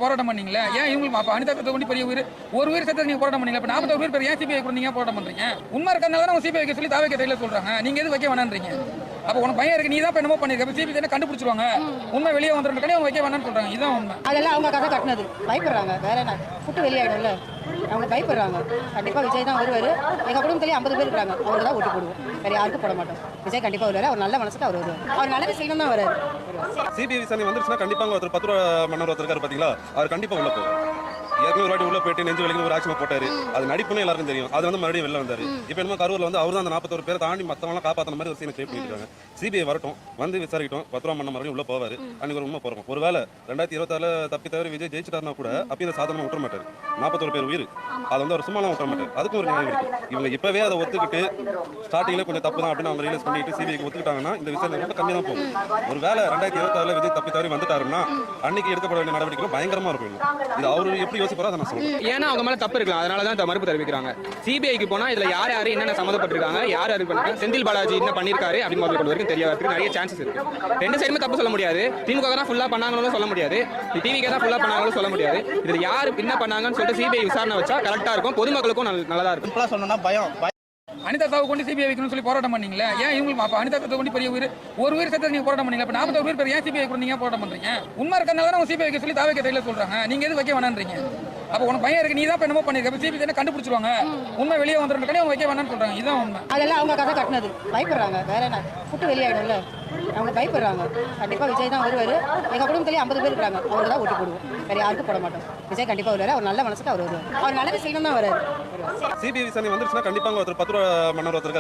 போராட்டம் பண்ணீங்களா? ஏன் இவங்களுக்கு அப்ப அனிதா கொண்டு பெரிய உயிர் ஒரு உயிர் சேர்த்து நீங்க போராட்டம் பண்ணீங்க. அப்ப 41 உயிர் பேர் ஏன் சிபிஐ கொடுத்தீங்க போராட்டம் பண்றீங்க? உண்மை இருக்கறனால தான் சிபிஐ வைக்க சொல்லி தாவேக்க தைல சொல்றாங்க. நீங்க எது வைக்க வேணான்றீங்க? அப்ப உனக்கு பையன் இருக்கு, நீ தான் என்னமோ பண்ணிருக்க. சிபிஐ தான கண்டுபிடிச்சிருவாங்க. உண்மை வெளியே வந்துருக்கனே அவங்க வைக்க வேணாம்னு சொல்றாங்க. இதுதான் உண்மை. அதெல்லாம் அவங்க கதை கட்டினது. பயப்படுறாங்க. வேற என்ன? புட்டு வெளியாயிடும்ல. அவங்க பயப்படுறாங்க. கண்டிப்பா விஜய் தான் வருவாரு. எங்க குடும்பத்திலேயே 50 பேர் இருக்காங்க. அவரு தான் ஓட்டு போடுவோம். வேற யாருக்கும் போட மாட்டோம். விஜய் கண்டிப்பா வருவாரு. அவர் நல்ல மனசுக்கு அவர் வருவார். அவர் நல்லது செய்யணும் தான் வராரு. சிபிஐ விசாரணை வந்துருச்சுன்னா கண்டிப்பா ஒருத்தர் 10 ரூபா மன்னர் ஒருத்தர் இருக்காரு பாத்தீங்களா, அவர் கண்டிப்பா உள்ள போவார். ஏற்கனவே ஒரு வாட்டி உள்ள போயிட்டு நெஞ்சு வலிக்கு ஒரு ஆக்ஷன் போட்டாரு. அது நடிப்புன்னு எல்லாருக்கும் தெரியும். அது வந்து மறுபடியும் வெளில வந்தாரு. இப்போ என்னமோ கரூர்ல வந்து அவர் தான் அந்த 41 பேரை தாண்டி மத்தவங்க காப்பாத்தின மாதிரி ஒரு சீனை கிரியேட் பண்ணிருக்காங்க. சிபிஐ வரட்டும், வந்து விசாரிக்கட்டும், 10 ரூபா மன்னர் மறுபடியும் உள்ள போவாரு. அன்னைக்கு ஒரு உண்மை போறோம். ஒருவேளை 2026 தப்பி தவிர விஜய் ஜெயிச்சிட்டாருன்னா கூட அப்பயும் இந்த சாதனை விட்டுற மாட்டாரு. 41 பேர் உயிர் அது வந்து அவர் சும்மாலாம் விட்டுற மாட்டாரு. அதுக்கும் ஒரு நியாயம் இருக்கு. இவங்க இப்பவே அதை ஒத்துக்கிட்டு ஸ்டார்டிங்ல கொஞ்சம் தப்பு தான் அப்படின்னு அவங்க ரியலைஸ் பண்ணிட்டு சிபிஐக்கு ஒத்துக்கிட்டாங்கன்னா இந்த விசாரணை ரொம்ப கம்மியாக தான் போகும். ஒரு வேலை 2026 விஜய் தப்பி தவறி வந்துட்டாருன்னா அன்னைக்கு எடுக்கப்பட வேண்டிய நடவடிக்கை பயங்கரமா இருக்கும். இது அவரு எப்படி யோசிப்பாரோ அதை நான் சொல்றேன். ஏன்னா அவங்க மேல தப்பு இருக்கலாம், அதனால தான் இந்த மறுப்பு தெரிவிக்கிறாங்க. சிபிஐக்கு போனா இதுல யார் யாரு என்னென்ன சம்மந்தப்பட்டிருக்காங்க, யார் யாரு பண்ணிருக்காங்க, செந்தில் பாலாஜி என்ன பண்ணிருக்காரு அப்படின்னு கொண்டு வரைக்கும் தெரியாததுக்கு நிறைய சான்சஸ் இருக்கு. ரெண்டு சைடுமே தப்பு சொல்ல முடியாது. திமுக தான் ஃபுல்லா பண்ணாங்கன்னு சொல்ல முடியாது, டிவிக்கு தான் ஃபுல்லா பண்ணாங்கன்னு சொல்ல முடியாது. இதுல யாரு என்ன பண்ணாங்கன்னு சொல்லிட்டு சிபிஐ விசாரணை வச்சா கரெக்டா இருக்கும், பொதுமக்களுக்கும் நல்லதா இருக்கும். சொன்னா பயம் அனிதா கொண்டு சிபிஐ வைக்கணும்னு சொல்லி போராட்டம் பண்ணீங்களா? ஏன் இவங்களுக்கு அப்ப அனிதா கொண்டு பெரிய உயிர் ஒரு உயிர் சேர்த்து நீங்க போராட்டம் பண்ணீங்க. அப்ப 41 உயிர் பேர் ஏன் சிபிஐ கொடுத்தீங்க போராட்டம் பண்றீங்க? உண்மை இருக்கறனால தான் சிபிஐ வைக்க சொல்லி தாவேக்க தைல சொல்றாங்க. நீங்க எது வைக்க வேணான்றீங்க? அப்ப உனக்கு பையன் இருக்கு, நீ தான் என்னமோ பண்ணிருக்க. சிபிஐ தான கண்டுபிடிச்சிருவாங்க. உண்மை வெளியே வந்துருக்கனே அவங்க வைக்க வேணாம்னு சொல்றாங்க. இதுதான் உண்மை. அதெல்லாம் அவங்க கதை கட்டினது. பயப்படுறாங்க. வேற என்ன? புட்டு வெளியாயிடும்ல. அவங்க பயப்படுறாங்க. கண்டிப்பா விஜய் தான் வருவாரு. எங்க குடும்பத்திலேயே 50 பேர் இருக்காங்க. அவரு தான் ஓட்டு போடுவோம். வேற யாருக்கும் போட மாட்டோம். விஜய் கண்டிப்பா வருவாரு. அவர் நல்ல மனசுக்கு அவர் வருவார். அவர் நல்லது செய்யணும் தான் வராரு. சிபிஐ விசாரணை வந்துருச்சுன்னா கண்டிப்பா ஒருத்தர் 10 ரூபா மன்னர் ஒருத்தர்